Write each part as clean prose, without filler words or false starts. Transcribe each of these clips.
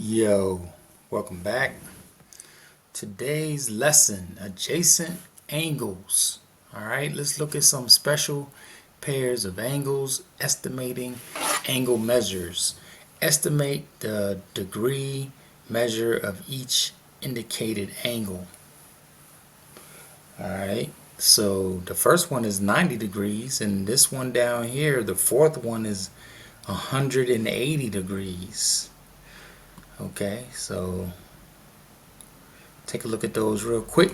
Yo, welcome back. Today's lesson, adjacent angles. All right, let's look at some special pairs of angles, estimating angle measures. Estimate the degree measure of each indicated angle. All right, so the first one is 90 degrees, and this one down here, the fourth one, is 180 degrees. Okay, so take a look at those real quick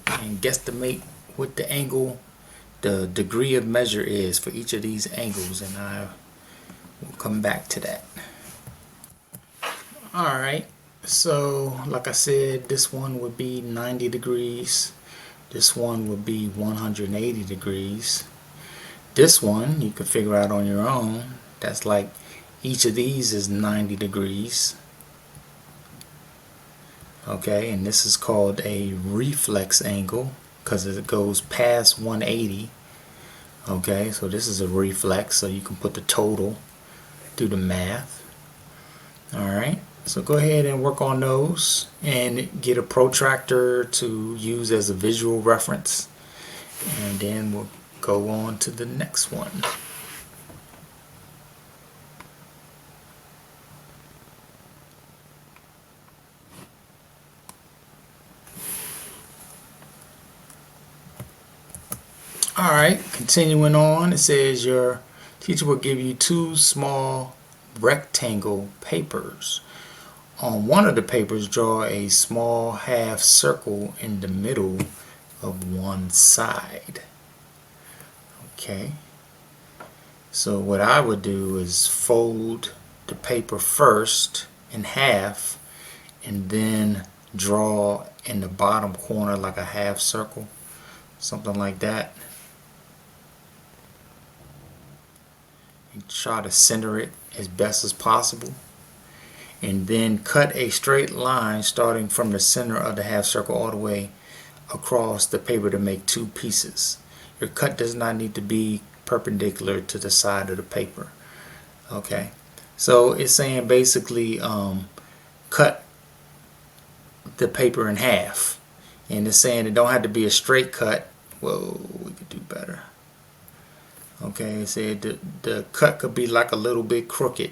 and guesstimate what the angle, the degree of measure is for each of these angles, and I will come back to that. Alright, so like I said, this one would be 90 degrees. This one would be 180 degrees. This one you can figure out on your own. That's like each of these is 90 degrees. Okay, and this is called a reflex angle because it goes past 180. Okay, so this is a reflex, so you can put the total, do the math. Alright, so go ahead and work on those and get a protractor to use as a visual reference, and then we'll go on to the next one. Alright, continuing on, it says your teacher will give you two small rectangle papers. On one of the papers, draw a small half circle in the middle of one side. Okay, so what I would do is fold the paper first in half and then draw in the bottom corner like a half circle, something like that. Try to center it as best as possible, and then cut a straight line starting from the center of the half circle all the way across the paper to make two pieces. Your cut does not need to be perpendicular to the side of the paper. Okay, so it's saying basically cut the paper in half, and it's saying it don't have to be a straight cut. Whoa, we could do better. Okay, it said the cut could be like a little bit crooked.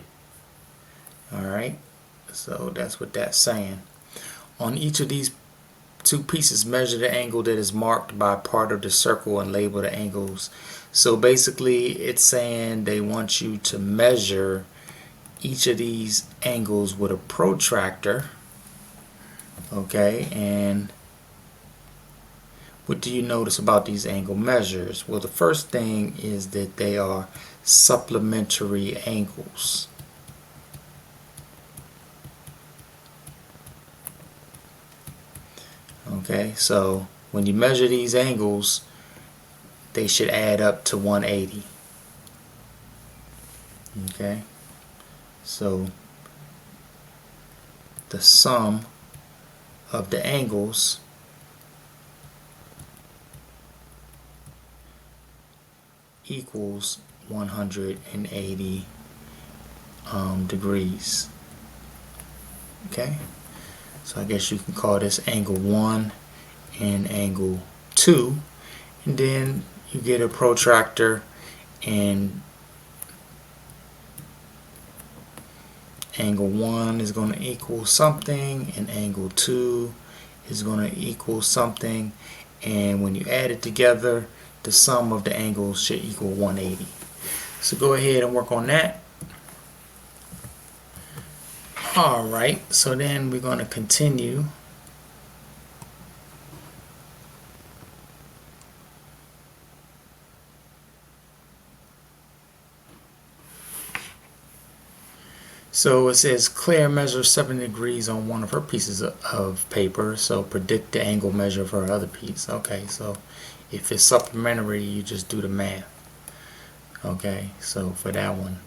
Alright, so that's what that's saying. On each of these two pieces, measure the angle that is marked by part of the circle and label the angles. So basically it's saying they want you to measure each of these angles with a protractor. Okay, and what do you notice about these angle measures? Well, the first thing is that they are supplementary angles. Okay, so when you measure these angles, they should add up to 180. Okay, so the sum of the angles equals 180 degrees. Okay, so I guess you can call this angle 1 and angle 2, and then you get a protractor, and angle 1 is going to equal something and angle 2 is going to equal something, and when you add it together, the sum of the angles should equal 180. So go ahead and work on that. Alright, so then we're going to continue. So it says Claire measures 7 degrees on one of her pieces of paper, so predict the angle measure for her other piece. Okay, so if it's supplementary, you just do the math. Okay, so for that one,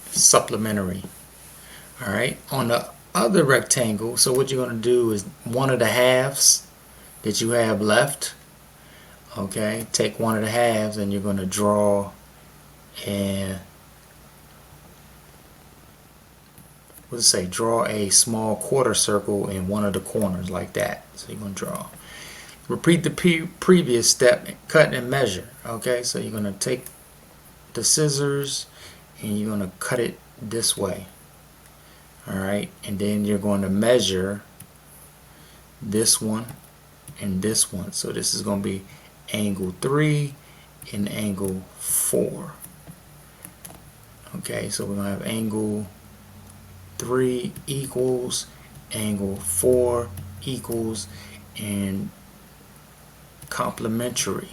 supplementary. Alright, on the other rectangle, so what you're going to do is one of the halves that you have left, okay, take one of the halves and you're going to draw a what does it say? Draw a small quarter circle in one of the corners like that. So you're going to draw. Repeat the previous step, cut and measure. Okay, so you're going to take the scissors and you're going to cut it this way. Alright, and then you're going to measure this one and this one. So this is going to be angle 3 and angle 4. Okay, so we're going to have angle 3 equals angle 4 equals and complementary.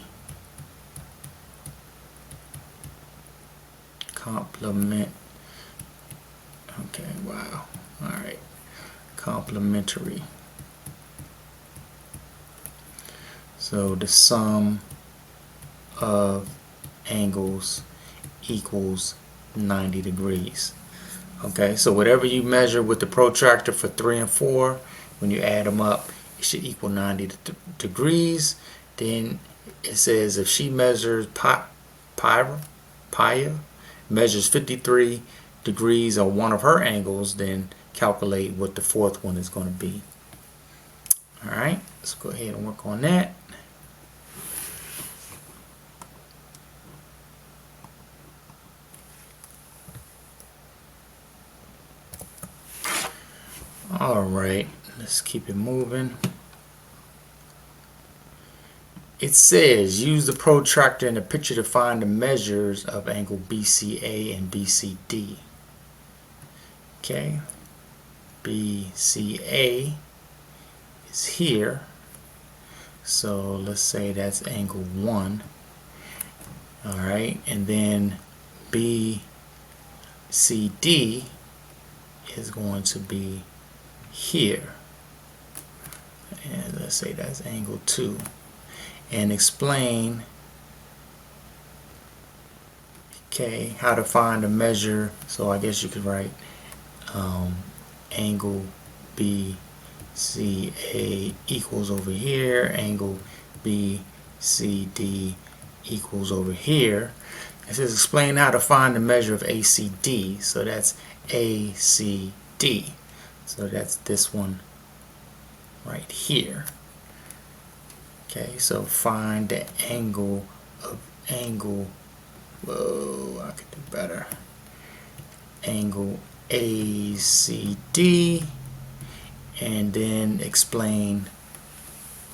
Okay, wow. Alright. Complementary. So the sum of angles equals 90 degrees. Okay, so whatever you measure with the protractor for 3 and 4, when you add them up, it should equal 90 degrees. Then it says if she measures Paya measures 53 degrees on one of her angles, then calculate what the fourth one is going to be. Alright, let's go ahead and work on that. Alright, let's keep it moving. It says use the protractor in the picture to find the measures of angle BCA and BCD. Okay, BCA is here, so let's say that's angle 1. Alright, and then BCD is going to be here, and let's say that's angle 2. And explain, okay, how to find a measure. So I guess you could write angle BCA equals over here, angle BCD equals over here. It says explain how to find the measure of ACD. So that's ACD. So that's this one right here. Okay, so find the angle of angle, whoa, I could do better, angle ACD, and then explain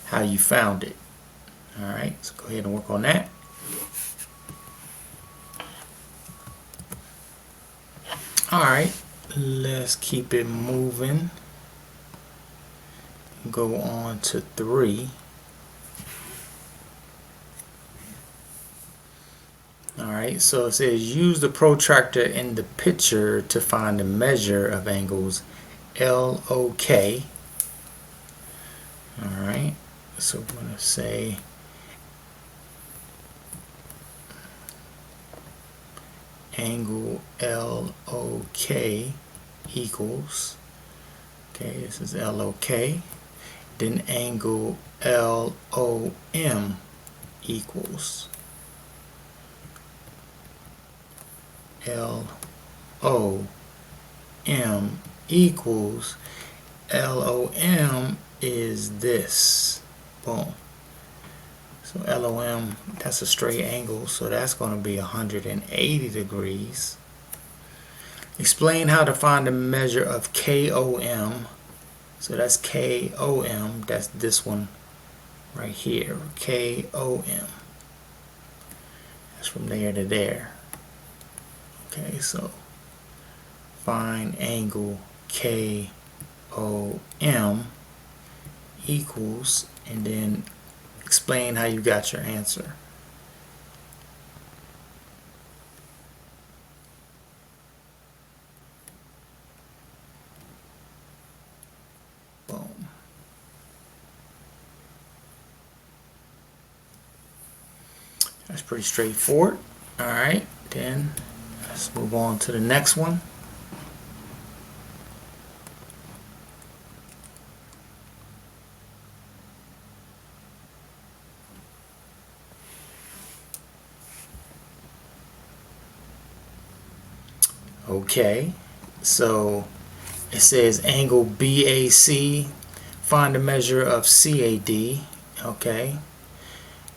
how you found it. Alright, so go ahead and work on that. Alright, let's keep it moving. Go on to 3. Alright, so it says use the protractor in the picture to find the measure of angles LOK. Alright, so we're going to say angle LOK equals, okay, this is LOK, then angle LOM equals LOM equals, LOM is this, boom. So LOM, that's a straight angle, so that's going to be 180 degrees. Explain how to find the measure of KOM. So that's KOM, that's this one right here, KOM. That's from there to there. Okay, so find angle KOM equals, and then explain how you got your answer. Boom. That's pretty straightforward. Alright, then let's move on to the next one. Okay, so it says angle BAC, find the measure of CAD, okay,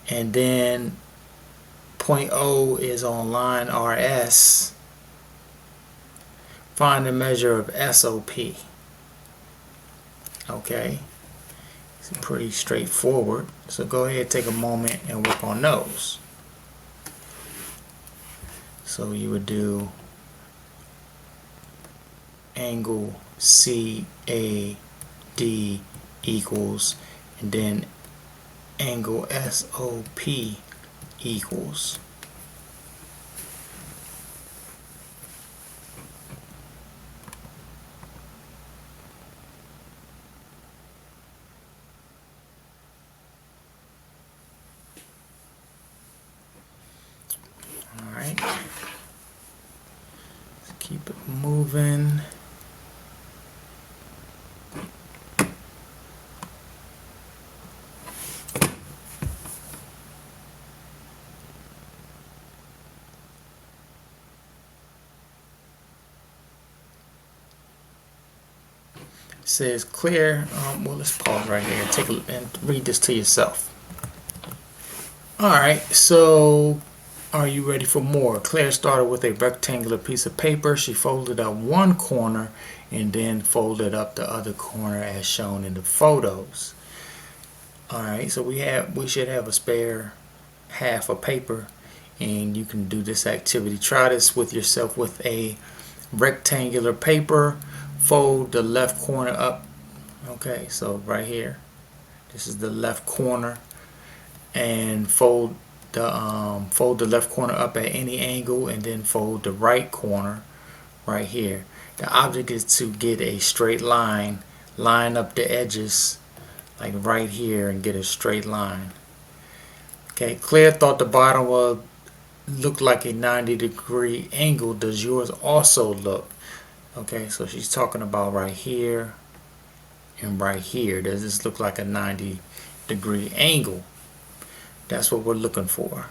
and then point O is on line RS, find the measure of SOP, okay. It's pretty straightforward, so go ahead, take a moment and work on those. So you would do angle CAD equals, and then angle SOP equals. Alright, let's keep it moving. It says clear. Well, let's pause right here and take a and read this to yourself. Alright, so are you ready for more? Claire started with a rectangular piece of paper. She folded up one corner and then folded up the other corner as shown in the photos. Alright, so we should have a spare half of paper, and you can do this activity. Try this with yourself with a rectangular paper. Fold the left corner up. Okay, so right here, this is the left corner, and fold the left corner up at any angle, and then fold the right corner right here. The object is to get a straight line up the edges like right here and get a straight line. Okay, Claire thought the bottom would look like a 90-degree angle. Does yours also look? Okay, so she's talking about right here and right here. Does this look like a 90-degree angle? That's what we're looking for.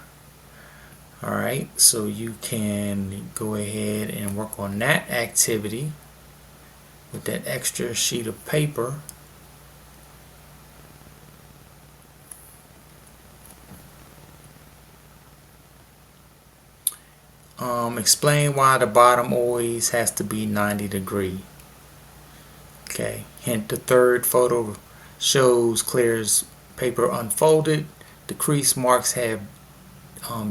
Alright, so you can go ahead and work on that activity with that extra sheet of paper. Explain why the bottom always has to be 90 degree. Okay, hint, the third photo shows Claire's paper unfolded. The crease marks have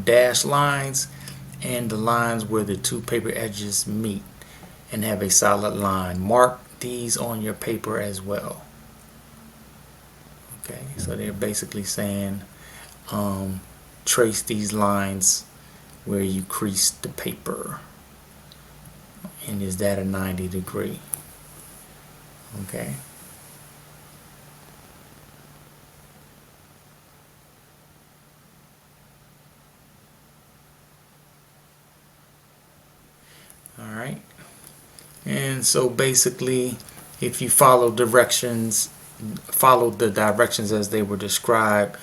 dashed lines, and the lines where the two paper edges meet and have a solid line. Mark these on your paper as well. Okay, so they're basically saying trace these lines where you crease the paper, and is that a 90 degree? Okay. Alright, and so basically if you follow the directions as they were described,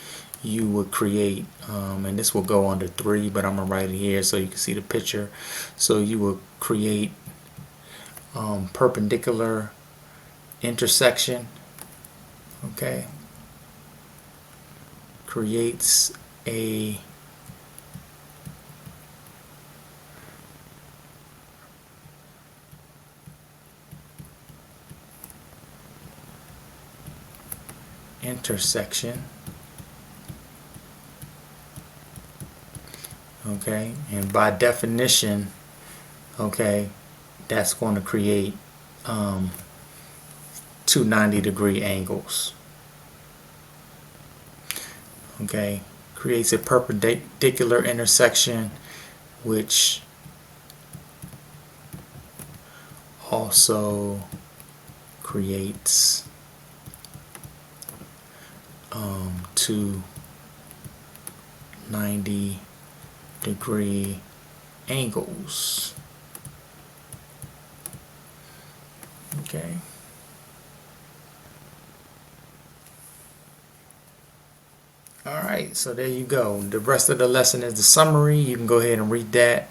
you would create, and this will go under 3, but I'm going to write it here so you can see the picture. So you will create perpendicular intersection, okay, creates a intersection, okay, and by definition, okay, that's going to create two 90-degree angles. Okay, creates a perpendicular intersection, which also creates two 90-degree angles. Okay. Alright, so there you go. The rest of the lesson is the summary. You can go ahead and read that,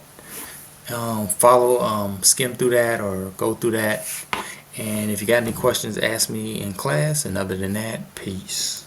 skim through that or go through that, And if you got any questions, ask me in class. And other than that, peace.